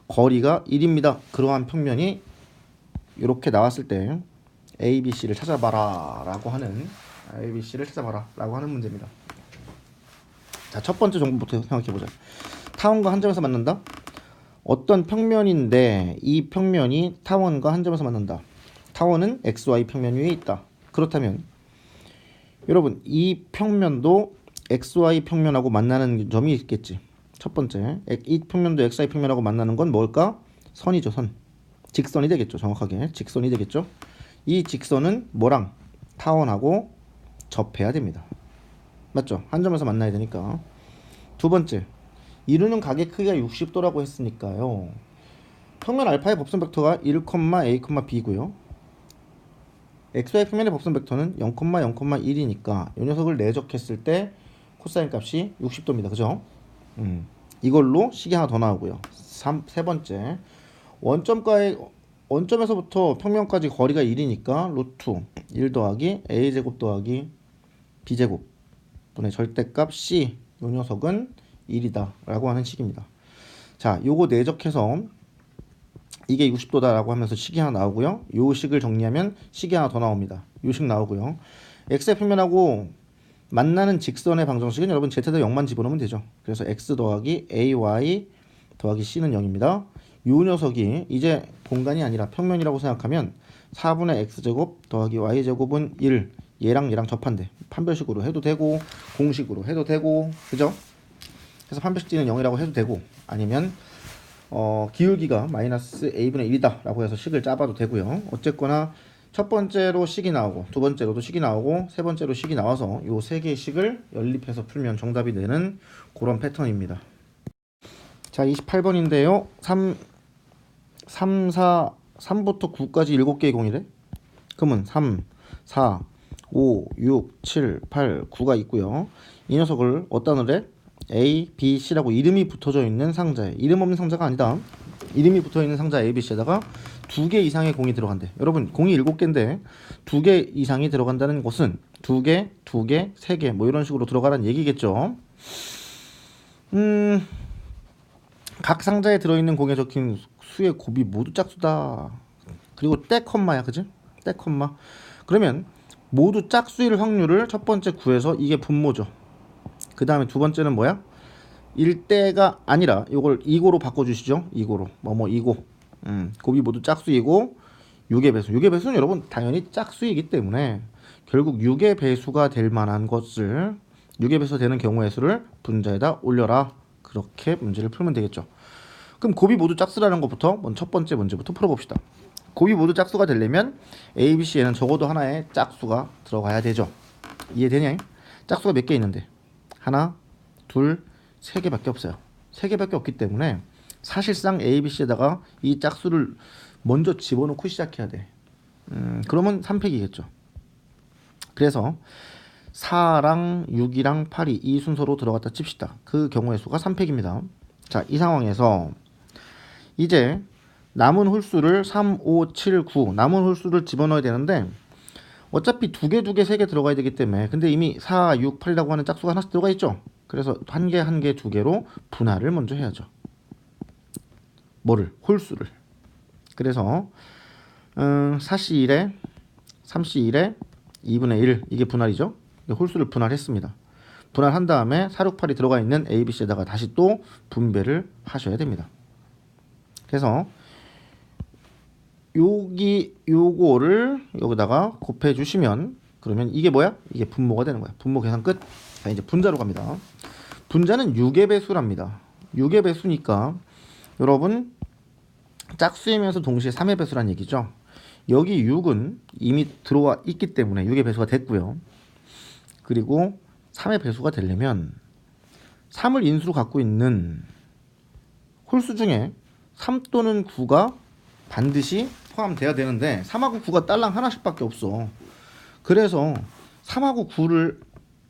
거리가 1입니다. 그러한 평면이 이렇게 나왔을 때 ABC를 찾아봐라 라고 하는 문제입니다. 자, 첫 번째 정보부터 생각해보자. 타원과 한 점에서 만난다. 어떤 평면인데 이 평면이 타원과 한 점에서 만난다. 타원은 XY 평면 위에 있다. 그렇다면 여러분 이 평면도 XY 평면하고 만나는 점이 있겠지. 첫 번째 이 평면도 XY 평면하고 만나는 건 뭘까? 선이죠. 선. 직선이 되겠죠. 정확하게 직선이 되겠죠. 이 직선은 뭐랑? 타원하고 접해야 됩니다. 맞죠? 한 점에서 만나야 되니까. 두 번째 이루는 각의 크기가 60도라고 했으니까요. 평면 알파의 법선 벡터가 1, A, B고요. XY 평면의 법선 벡터는 0, 0,1이니까 이 녀석을 내적했을 때 코사인 값이 60도입니다. 그죠? 이걸로 식이 하나 더 나오고요. 세 번째 원점에서부터 평면까지 거리가 1이니까 루트 1 더하기 a제곱 더하기 b제곱 분의 절대값 c 이 녀석은 1이다 라고 하는 식입니다. 자, 요거 내적해서 이게 60도다 라고 하면서 식이 하나 나오고요. 요 식을 정리하면 식이 하나 더 나옵니다. 요 식 나오고요. x의 표면하고 만나는 직선의 방정식은 여러분 z에다 0만 집어넣으면 되죠. 그래서 x 더하기 ay 더하기 c는 0입니다. 이 녀석이 이제 공간이 아니라 평면이라고 생각하면 4분의 x제곱 더하기 y제곱은 1, 얘랑 얘랑 접한대. 판별식으로 해도 되고 공식으로 해도 되고, 그죠? 그래서 판별식 는 0이라고 해도 되고, 아니면 기울기가 마이너스 a분의 1이다 라고 해서 식을 짜봐도 되고요. 어쨌거나 첫 번째로 식이 나오고, 두 번째로도 식이 나오고, 세 번째로 식이 나와서 요 세 개의 식을 연립해서 풀면 정답이 되는 그런 패턴입니다. 자, 28번인데요. 3부터 9까지 7개의 공이래. 그러면 3, 4, 5, 6, 7, 8, 9가 있고요. 이 녀석을 어디다 넣으래? A, B, C라고 이름이 붙어져 있는 상자에, 이름 없는 상자가 아니다. 이름이 붙어 있는 상자 A, B, C에다가 2개 이상의 공이 들어간대. 여러분, 공이 7개인데 2개 이상이 들어간다는 것은 2개, 2개, 3개 뭐 이런 식으로 들어가라는 얘기겠죠. 각 상자에 들어있는 공에 적힌 수의 곱이 모두 짝수다. 그리고 떼 컴마야, 그지? 떼 컴마. 그러면 모두 짝수일 확률을 첫 번째 구해서 이게 분모죠. 그 다음에 두 번째는 뭐야? 1대가 아니라 이걸 2고로 바꿔주시죠. 2고로 뭐뭐 2고. 곱이 모두 짝수이고 6의 배수. 6의 배수는 여러분 당연히 짝수이기 때문에 결국 6의 배수가 될 만한 것을, 6의 배수 되는 경우의 수를 분자에다 올려라. 그렇게 문제를 풀면 되겠죠. 그럼 곱이 모두 짝수라는 것부터 첫 번째 문제부터 풀어봅시다. 곱이 모두 짝수가 되려면 A, B, C에는 적어도 하나의 짝수가 들어가야 되죠. 이해되냐? 짝수가 몇 개 있는데? 하나, 둘, 세 개밖에 없어요. 세 개밖에 없기 때문에 사실상 A, B, C에다가 이 짝수를 먼저 집어넣고 시작해야 돼. 그러면 3팩이겠죠. 그래서 4랑 6이랑 8이 이 순서로 들어갔다 칩시다. 그 경우의 수가 3팩입니다. 자, 이 상황에서 이제 남은 홀수를 3, 5, 7, 9 남은 홀수를 집어넣어야 되는데 어차피 2개, 2개, 3개 들어가야 되기 때문에, 근데 이미 4, 6, 8이라고 하는 짝수가 하나씩 들어가 있죠. 그래서 한 개, 한 개, 2개로 분할을 먼저 해야죠. 뭐를? 홀수를. 그래서 4C1에 3C1에 2분의 1 이게 분할이죠. 홀수를 분할했습니다. 분할한 다음에 4, 6, 8이 들어가 있는 A, B, C에다가 다시 또 분배를 하셔야 됩니다. 그래서 요거를 여기다가 곱해 주시면, 그러면 이게 뭐야? 이게 분모가 되는 거야. 분모 계산 끝. 자, 이제 분자로 갑니다. 분자는 6의 배수랍니다. 6의 배수니까 여러분 짝수이면서 동시에 3의 배수란 얘기죠. 여기 6은 이미 들어와 있기 때문에 6의 배수가 됐고요. 그리고 3의 배수가 되려면 3을 인수로 갖고 있는 홀수 중에 3 또는 9가 반드시 포함돼야 되는데 3하고 9가 딸랑 하나씩밖에 없어. 그래서 3하고 9를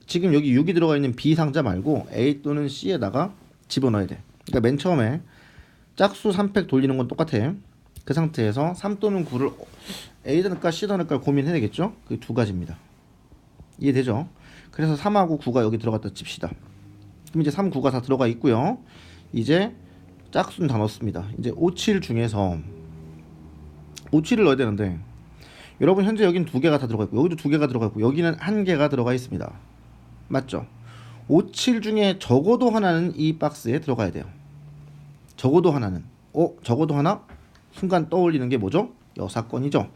지금 여기 6이 들어가 있는 B 상자 말고 A 또는 C에다가 집어넣어야 돼. 그러니까 맨 처음에 짝수 3팩 돌리는 건 똑같아. 그 상태에서 3 또는 9를 A다 넣을까 C다 넣을까 고민해야 되겠죠. 그 두 가지입니다. 이해되죠? 그래서 3하고 9가 여기 들어갔다 칩시다. 그럼 이제 3, 9가 다 들어가 있고요. 이제 짝수는 다 넣었습니다. 이제 5, 7 중에서 5, 7을 넣어야 되는데 여러분 현재 여긴 2개가 다 들어가 있고 여기도 2개가 들어가 있고 여기는 1개가 들어가 있습니다. 맞죠? 5, 7 중에 적어도 하나는 이 박스에 들어가야 돼요. 적어도 하나는. 적어도 하나? 순간 떠올리는 게 뭐죠? 여사건이죠.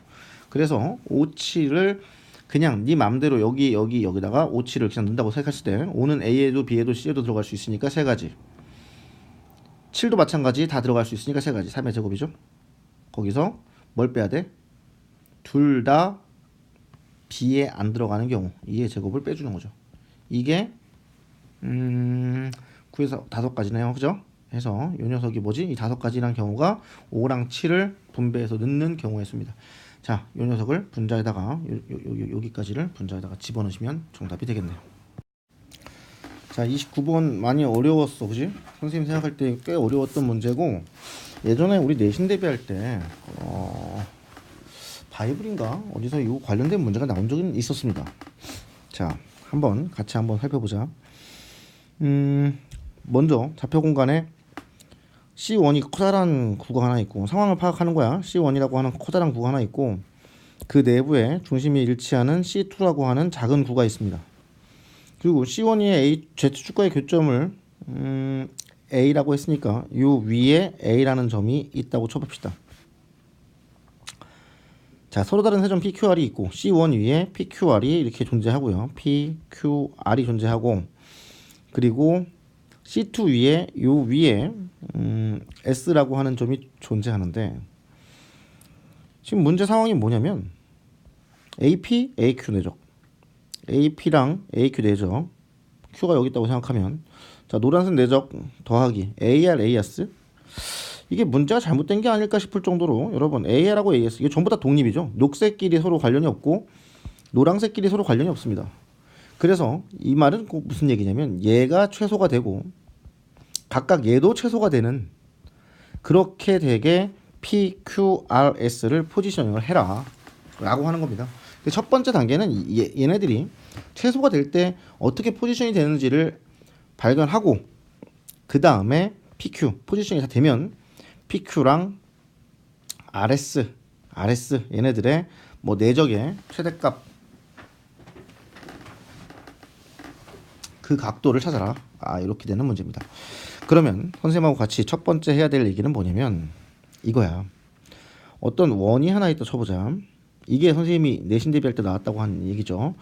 그래서 5, 7을 그냥 네 맘대로 여기다가 5, 7을 그냥 넣는다고 생각하실 때 5는 A에도 B에도 C에도 들어갈 수 있으니까 3가지. 7도 마찬가지 다 들어갈 수 있으니까 3가지. 3의 제곱이죠. 거기서 뭘 빼야 돼? 둘 다 B에 안 들어가는 경우 2의 제곱을 빼주는 거죠. 이게 9에서 5가지네요. 그죠? 해서 이 녀석이 뭐지? 이 5가지란 경우가 5랑 7을 분배해서 넣는 경우의 수입니다. 자, 이 녀석을 분자에다가 여기까지를 분자에다가 집어넣으시면 정답이 되겠네요. 자, 29번 많이 어려웠어, 그지? 선생님 생각할 때 꽤 어려웠던 문제고, 예전에 우리 내신 대비할 때 바이블인가 어디서 이거 관련된 문제가 나온 적은 있었습니다. 자, 같이 한번 살펴보자. 먼저 좌표 공간에 C1이 커다란 구가 하나 있고, 상황을 파악하는 거야. C1이라고 하는 커다란 구가 하나 있고, 그 내부에 중심이 일치하는 C2라고 하는 작은 구가 있습니다. 그리고 C1의 Z축과의 교점을 A라고 했으니까 이 위에 A라는 점이 있다고 쳐봅시다. 자, 서로 다른 세점 PQR이 있고 C1 위에 PQR이 이렇게 존재하고요. PQR이 존재하고 그리고 C2 위에 요 위에 S라고 하는 점이 존재하는데 지금 문제 상황이 뭐냐면 AP, AQ 내적 AP랑 AQ 내적 Q가 여기 있다고 생각하면 자 노란색 내적 더하기 AR, AS 이게 문제가 잘못된 게 아닐까 싶을 정도로 여러분 AR하고 AS 이게 전부 다 독립이죠. 녹색끼리 서로 관련이 없고 노란색끼리 서로 관련이 없습니다. 그래서 이 말은 꼭 무슨 얘기냐면 얘가 최소가 되고 각각 얘도 최소가 되는 그렇게 되게 PQRS를 포지셔닝을 해라 라고 하는 겁니다. 첫 번째 단계는 얘네들이 최소가 될 때 어떻게 포지션이 되는지를 발견하고 그 다음에 PQ 포지션이 다 되면 PQ랑 RS 얘네들의 뭐 내적의 최대값 그 각도를 찾아라. 이렇게 되는 문제입니다. 그러면 선생님하고 같이 첫 번째 해야 될 얘기는 뭐냐면 이거야. 어떤 원이 하나 있다 쳐보자. 이게 선생님이 내신 대비할 때 나왔다고 한 얘기죠.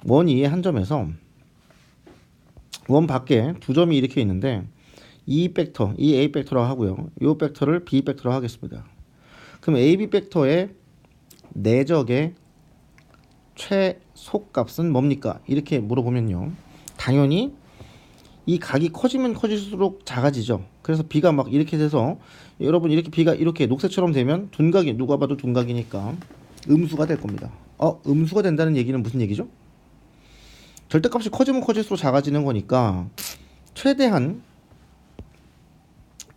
원 위에 한 점에서 원 밖에 두 점이 이렇게 있는데 이 벡터, 이 A 벡터라고 하고요. 이 벡터를 B 벡터라고 하겠습니다. 그럼 AB 벡터의 내적의 최소값은 뭡니까? 이렇게 물어보면요. 당연히 이 각이 커지면 커질수록 작아지죠. 그래서 B가 막 이렇게 돼서 여러분 이렇게 B가 이렇게 녹색처럼 되면 둔각이 누가 봐도 둔각이니까 음수가 될 겁니다. 음수가 된다는 얘기는 무슨 얘기죠? 절대값이 커지면 커질수록 작아지는 거니까 최대한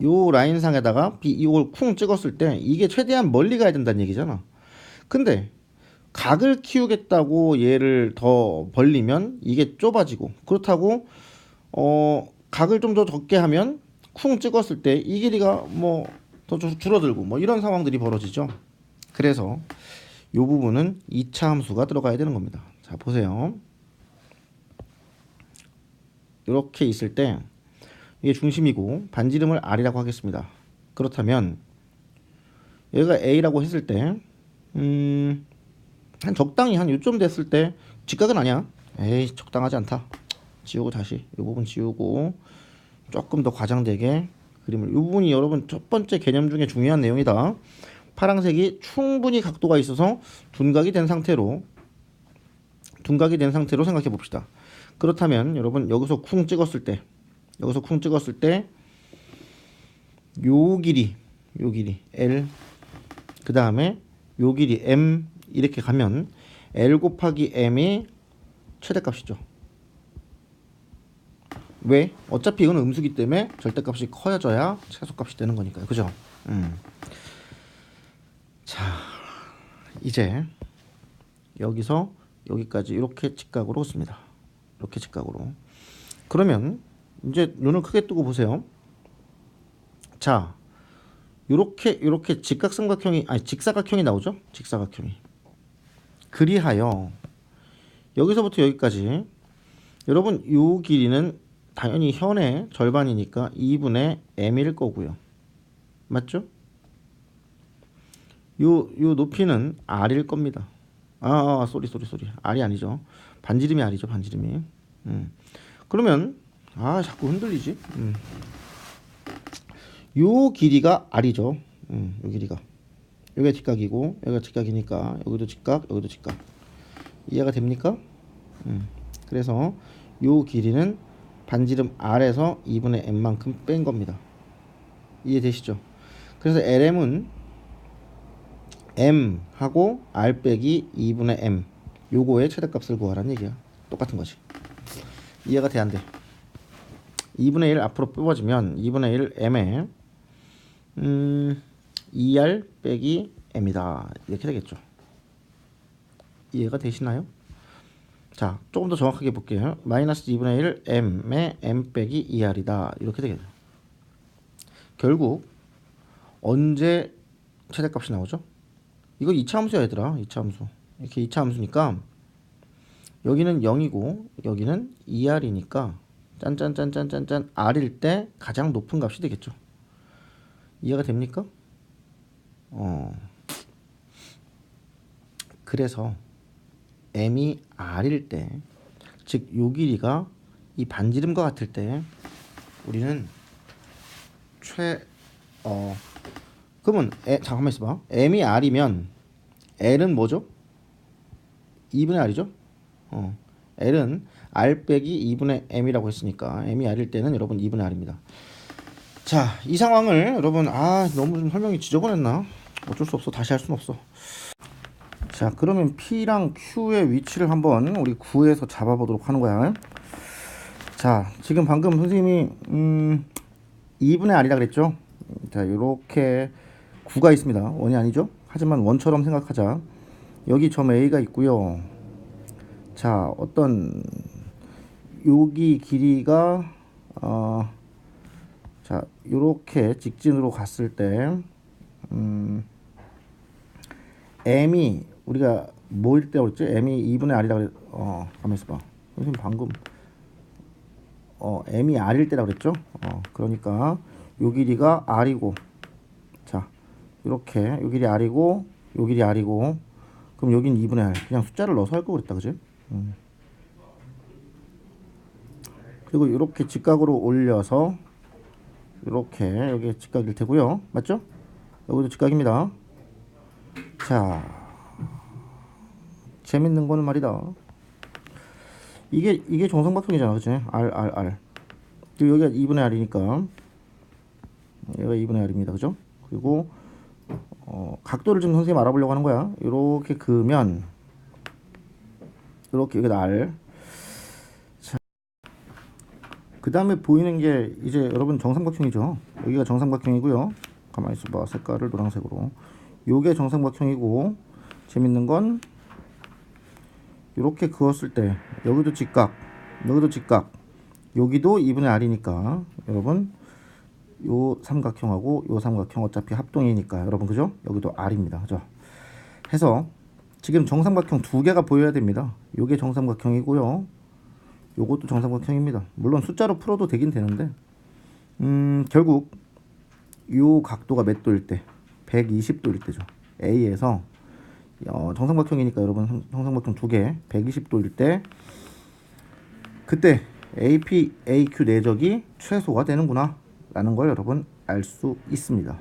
요 라인상에다가 이걸 쿵 찍었을 때 이게 최대한 멀리 가야 된다는 얘기잖아. 근데 각을 키우겠다고 얘를 더 벌리면 이게 좁아지고 그렇다고 각을 좀 더 적게 하면 쿵 찍었을 때 이 길이가 뭐 더 줄어들고 뭐 이런 상황들이 벌어지죠. 그래서 이 부분은 2차 함수가 들어가야 되는 겁니다. 자 보세요. 이렇게 있을 때 이게 중심이고 반지름을 R이라고 하겠습니다. 그렇다면 얘가 A라고 했을 때 한 적당히 한 요쯤 됐을 때 직각은 아니야. 에이 적당하지 않다. 지우고 다시 이 부분 지우고 조금 더 과장되게 그림을 이 부분이 여러분 첫 번째 개념 중에 중요한 내용이다. 파란색이 충분히 각도가 있어서 둔각이 된 상태로 생각해 봅시다. 그렇다면 여러분 여기서 쿵 찍었을 때 요 길이 L 그 다음에 요 길이 M 이렇게 가면 L 곱하기 M이 최대값이죠. 왜? 어차피 이건 음수기 때문에 절대값이 커져야 최소값이 되는 거니까요. 그죠? 자, 이제 여기서 여기까지 이렇게 직각으로 씁니다. 이렇게 직각으로. 그러면 이제 눈을 크게 뜨고 보세요. 자, 요렇게 직사각형이 나오죠? 직사각형이. 그리하여 여기서부터 여기까지 여러분 요 길이는 당연히 현의 절반이니까 2분의 m일 거고요. 맞죠? 요 높이는 r일 겁니다. 쏘리. r이 아니죠. 반지름이 r이죠. 반지름이. 그러면 자꾸 흔들리지. 요 길이가 r이죠. 요 길이가. 여기가 직각이고 여기가 직각이니까 여기도 직각, 여기도 직각. 이해가 됩니까? 그래서 요 길이는 반지름 r에서 2분의 m만큼 뺀 겁니다. 이해되시죠? 그래서 LM은 m하고 r 빼기 2분의 m 요거의 최대값을 구하라는 얘기야. 똑같은 거지. 이해가 돼 안 돼? 2분의 1 앞으로 뽑아주면 2분의 1 m에 2r 빼기 m이다. 이렇게 되겠죠. 이해가 되시나요? 자, 조금 더 정확하게 볼게요. 마이너스 2분의 1 m에 m 빼기 2r이다. 이렇게 되겠죠. 결국 언제 최대값이 나오죠? 이거 2차 함수야 얘들아. 2차 함수. 이렇게 2차 함수니까 여기는 0이고 여기는 2R이니까 짠짠짠짠짠짠 R일 때 가장 높은 값이 되겠죠. 이해가 됩니까? 그래서 M이 R일 때, 즉 요 길이가 이 반지름과 같을 때 우리는 그러면 잠깐만 있어봐. M이 R이면 L은 뭐죠? 2분의 R이죠? L은 R 빼기 2분의 M이라고 했으니까 M이 R일 때는 여러분 2분의 R입니다. 자, 이 상황을 여러분 너무 좀 설명이 지저분했나? 어쩔 수 없어. 다시 할 수는 없어. 자, 그러면 P랑 Q의 위치를 한번 우리 구에서 잡아보도록 하는 거야. 자, 지금 방금 선생님이 2분의 R이라 그랬죠? 자, 요렇게 구가 있습니다. 원이 아니죠? 하지만 원처럼 생각하자. 여기 점 A가 있고요. 자, 어떤 여기 길이가 자, 요렇게 직진으로 갔을 때 M이 우리가 뭐일 때 그랬지? M이 2분의 R이라고 그랬 가만 있어봐. 선생님 방금 M이 R일 때라고 그랬죠? 그러니까 요 길이가 R이고, 자, 요렇게 요 길이 R이고 요 길이 R이고, 그럼 여긴 2분의 R. 그냥 숫자를 넣어서 할 거 그랬다, 그지? 그리고 이렇게 직각으로 올려서 이렇게 여기 직각일 테고요, 맞죠? 여기도 직각입니다. 자, 재밌는 거는 말이다. 이게 정삼각형이잖아, 그치? R. 그리고 여기가 2분의 R이니까 얘가 2분의 R입니다, 그죠? 그리고 각도를 좀 선생님 알아보려고 하는 거야. 이렇게 그으면 이렇게 여기다 R. 그 다음에 보이는 게 이제 여러분 정삼각형이죠. 여기가 정삼각형이고요. 가만히 있어봐. 색깔을 노란색으로. 요게 정삼각형이고, 재밌는 건 이렇게 그었을 때 여기도 직각, 여기도 직각, 여기도 2분의 R이니까 여러분 요 삼각형하고 요 삼각형 어차피 합동이니까 여러분, 그죠? 여기도 R입니다, 그죠? 해서 지금 정삼각형 두 개가 보여야 됩니다. 요게 정삼각형이고요, 요것도 정삼각형입니다. 물론 숫자로 풀어도 되긴 되는데 결국 요 각도가 몇 도일 때? 120도일 때죠. A에서 정삼각형이니까 여러분 정삼각형 두 개 120도일 때, 그때 AP, AQ 내적이 최소가 되는구나 라는 걸 여러분 알 수 있습니다.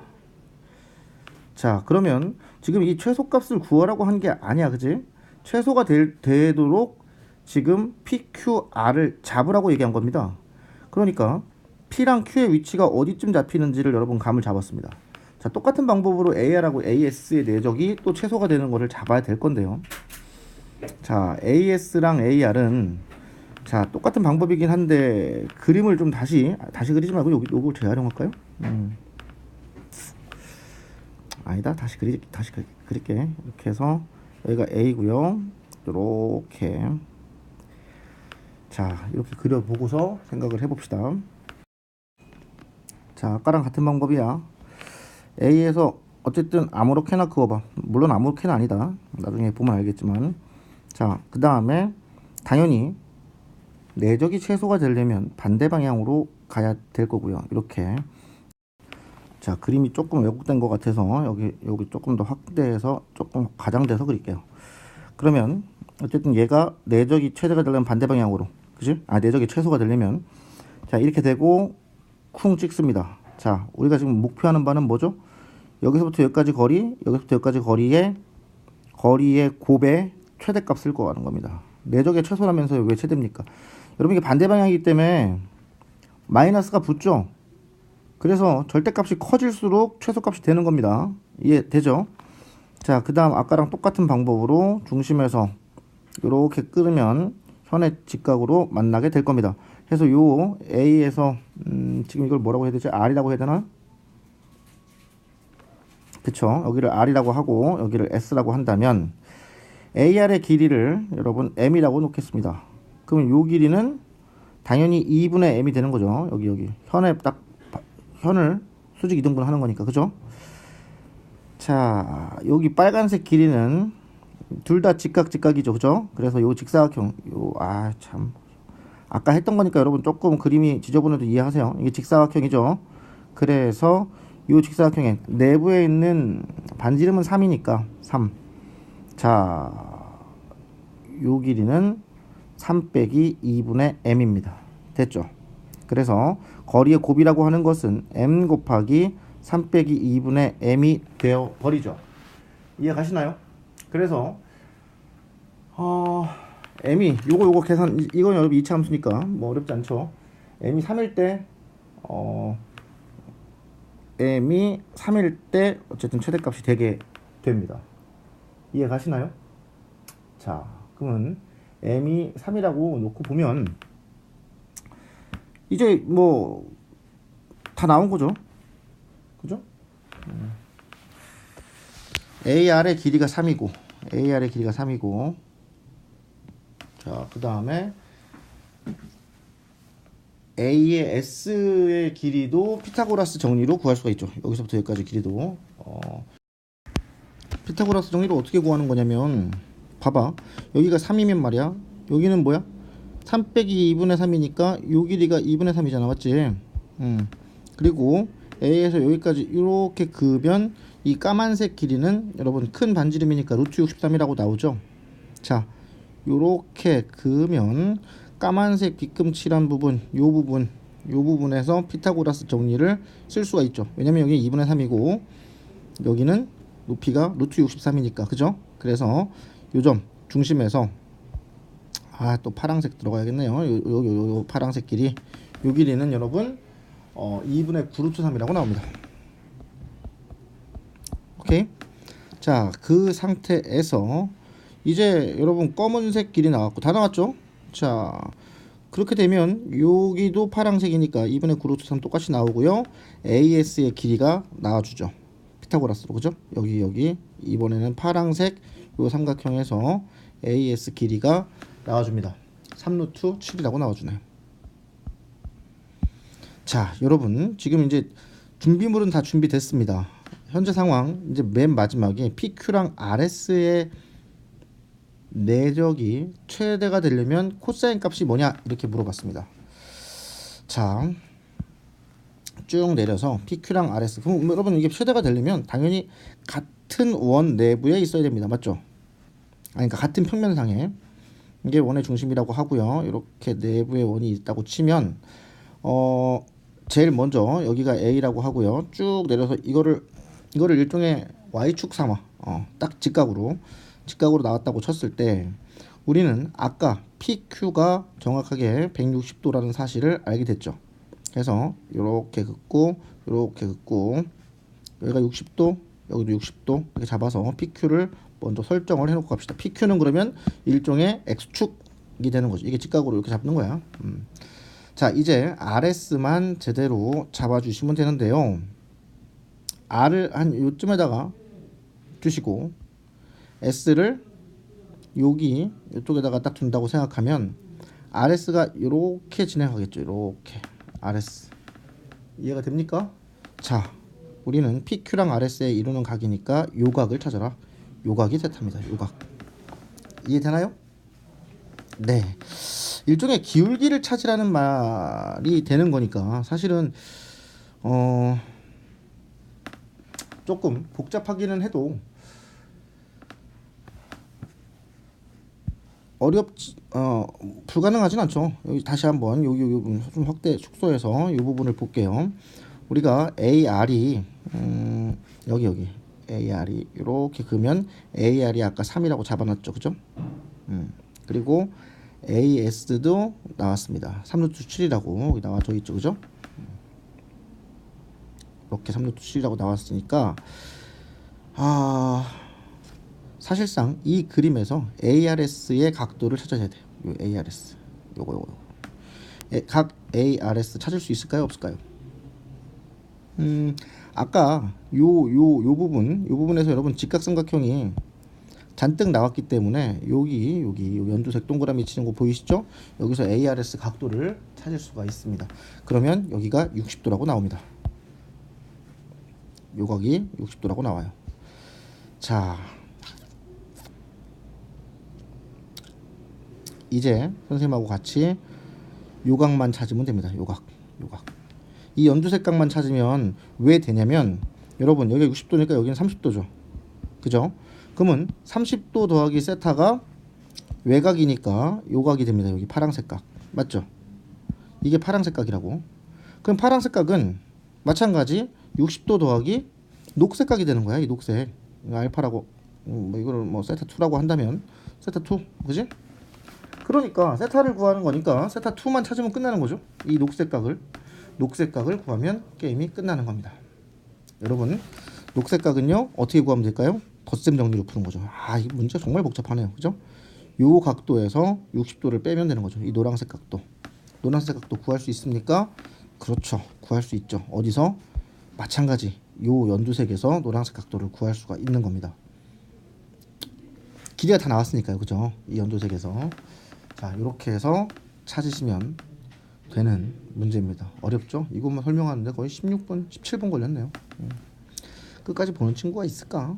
자, 그러면 지금 이 최소값을 구하라고 한 게 아니야, 그지? 최소가 되도록 지금 PQR을 잡으라고 얘기한 겁니다. 그러니까 P랑 Q의 위치가 어디쯤 잡히는지를 여러분 감을 잡았습니다. 자, 똑같은 방법으로 AR하고 AS의 내적이 또 최소가 되는 거를 잡아야 될 건데요. 자, AS랑 AR은 자, 똑같은 방법이긴 한데 그림을 좀 다시 그리지 말고 요걸 재활용할까요? 아니다. 다시 그릴게. 이렇게 해서 여기가 A고요. 이렇게, 자, 이렇게 그려보고서 생각을 해봅시다. 자, 아까랑 같은 방법이야. A에서 어쨌든 아무렇게나 그어봐. 물론 아무렇게나 아니다. 나중에 보면 알겠지만. 자, 그 다음에 당연히 내적이 최소가 되려면 반대 방향으로 가야 될 거고요. 이렇게. 자, 그림이 조금 왜곡된 것 같아서 여기 조금 더 확대해서 조금 과장돼서 그릴게요. 그러면 어쨌든 얘가 내적이 최대가 되려면 반대 방향으로, 그지? 내적이 최소가 되려면, 자, 이렇게 되고 쿵 찍습니다. 자, 우리가 지금 목표하는 바는 뭐죠? 여기서부터 여기까지 거리, 여기서부터 여기까지 거리의 곱의 최대값을 구하는 겁니다. 내적의 최소라면서 왜 최대입니까? 여러분, 이게 반대 방향이기 때문에 마이너스가 붙죠? 그래서 절대값이 커질수록 최소값이 되는 겁니다. 이해되죠? 자, 그 다음 아까랑 똑같은 방법으로 중심에서 이렇게 끌으면 현의 직각으로 만나게 될 겁니다. 그래서 요 A에서 지금 이걸 뭐라고 해야 되지? R이라고 해야 되나? 그쵸? 여기를 R이라고 하고 여기를 S라고 한다면 AR의 길이를 여러분 M이라고 놓겠습니다. 그러면 요 길이는 당연히 2분의 M이 되는 거죠. 여기 현에 딱 현을 수직 이등분 하는 거니까, 그죠? 자, 여기 빨간색 길이는 둘 다 직각이죠, 그죠? 그래서 요 직사각형, 참. 아까 했던 거니까 여러분 조금 그림이 지저분해도 이해하세요. 이게 직사각형이죠. 그래서 요 직사각형의 내부에 있는 반지름은 3이니까 3. 자, 요 길이는 3 빼기 2분의 m입니다. 됐죠? 그래서 거리의 곱이라고 하는 것은 m 곱하기 3 빼기 2분의 m이 되어 버리죠. 이해 가시나요? 그래서 m이 요거 계산, 이건 여러분 2차 함수니까 뭐 어렵지 않죠. m이 3일 때 m이 3일 때 어쨌든 최대값이 되게 됩니다. 이해 가시나요? 자, 그러면 m이 3이라고 놓고 보면 이제 뭐 다 나온 거죠. 그죠? AR의 길이가 3이고 AR의 길이가 3이고 자, 그 다음에 A의 S의 길이도 피타고라스 정리로 구할 수가 있죠. 여기서부터 여기까지 길이도 피타고라스 정리로 어떻게 구하는 거냐면 봐봐, 여기가 3이면 말이야, 여기는 뭐야? 3 빼기 2분의 3이니까 요 길이가 2분의 3이잖아, 맞지? 그리고 A에서 여기까지 이렇게 그으면 이 까만색 길이는 여러분 큰 반지름이니까 루트 63이라고 나오죠. 자, 요렇게 그으면 까만색 뒤꿈칠한 부분, 요 부분에서 피타고라스 정리를 쓸 수가 있죠. 왜냐면 여기 2분의 3이고 여기는 높이가 루트 63이니까, 그죠? 그래서 요점 중심에서 또 파란색 들어가야겠네요. 요 파란색 길이, 요 길이는 여러분 2분의 9루트 3이라고 나옵니다. 오케이. 자, 그 상태에서 이제 여러분 검은색 길이 나왔고 다 나왔죠? 자, 그렇게 되면 여기도 파란색이니까 2분의 9루트 3 똑같이 나오고요. AS의 길이가 나와주죠. 피타고라스로, 그죠? 여기 이번에는 파란색 요 삼각형에서 AS 길이가 나와줍니다. 3루트 7이라고 나와주네요. 자, 여러분 지금 이제 준비물은 다 준비됐습니다. 현재 상황 이제 맨 마지막에 PQ랑 RS의 내적이 최대가 되려면 코사인 값이 뭐냐 이렇게 물어봤습니다. 자, 쭉 내려서 PQ랑 RS, 그럼 여러분 이게 최대가 되려면 당연히 같은 원 내부에 있어야 됩니다. 맞죠? 그러니까 같은 평면상에 이게 원의 중심이라고 하고요. 이렇게 내부에 원이 있다고 치면 제일 먼저 여기가 A라고 하고요. 쭉 내려서 이거를 일종의 Y축 삼아 딱 직각으로 나왔다고 쳤을 때 우리는 아까 PQ가 정확하게 160도라는 사실을 알게 됐죠. 그래서 이렇게 긋고 여기가 60도, 여기도 60도 이렇게 잡아서 PQ를 먼저 설정을 해놓고 갑시다. PQ는 그러면 일종의 X축이 되는 거죠. 이게 직각으로 이렇게 잡는 거야. 자, 이제 RS만 제대로 잡아주시면 되는데요. R을 한 요쯤에다가 두시고 S를 이쪽에다가 딱 둔다고 생각하면 RS가 이렇게 진행하겠죠. 이렇게 RS 이해가 됩니까? 자, 우리는 PQ랑 RS에 이루는 각이니까 요 각을 찾아라. 요 각이 세타입니다. 요 각 이해되나요? 네, 일종의 기울기를 찾으라는 말이 되는 거니까 사실은 조금 복잡하기는 해도 불가능하진 않죠. 여기 다시 한번 여기 부분 좀 확대 축소해서 이 부분을 볼게요. 우리가 AR이 여기 AR이 이렇게 그으면 AR이 아까 3이라고 잡아놨죠, 그죠? 그리고 AS도 나왔습니다. 3루트 7이라고 여기 나와져 있죠, 그죠? 이렇게 3루트 7이라고 나왔으니까 사실상 이 그림에서 ARS의 각도를 찾아야 돼요. 요 ARS 요거 각 ARS 찾을 수 있을까요, 없을까요? 아까 요 부분에서 여러분 직각삼각형이 잔뜩 나왔기 때문에 여기 연두색 동그라미 치는 거 보이시죠? 여기서 ARS 각도를 찾을 수가 있습니다. 그러면 여기가 60도라고 나옵니다. 요 각이 60도라고 나와요. 자, 이제 선생님하고 같이 요각만 찾으면 됩니다. 요각. 이 연두색 각만 찾으면 왜 되냐면 여러분 여기 60도니까 여기는 30도죠. 그죠? 그러면 30도 더하기 세타가 외곽이니까 요각이 됩니다. 여기 파란색 각. 맞죠? 이게 파란색 각이라고. 그럼 파란색 각은 마찬가지 60도 더하기 녹색 각이 되는 거야. 이 녹색. 알파라고 뭐 이거를 뭐 세타 2라고 한다면 세타 2. 그지? 그러니까 세타를 구하는 거니까 세타 2만 찾으면 끝나는 거죠. 이 녹색 각을 구하면 게임이 끝나는 겁니다. 여러분 녹색 각은요 어떻게 구하면 될까요? 덧셈 정리로 푸는 거죠. 이 문제 정말 복잡하네요. 그죠? 요 각도에서 60도를 빼면 되는 거죠. 이 노란색 각도 구할 수 있습니까? 그렇죠. 구할 수 있죠. 어디서? 마찬가지 요 연두색에서 노란색 각도를 구할 수가 있는 겁니다. 길이가 다 나왔으니까요. 그죠? 이 연두색에서. 자, 이렇게 해서 찾으시면 되는 문제입니다. 어렵죠? 이것만 설명하는데 거의 16분, 17분 걸렸네요. 끝까지 보는 친구가 있을까?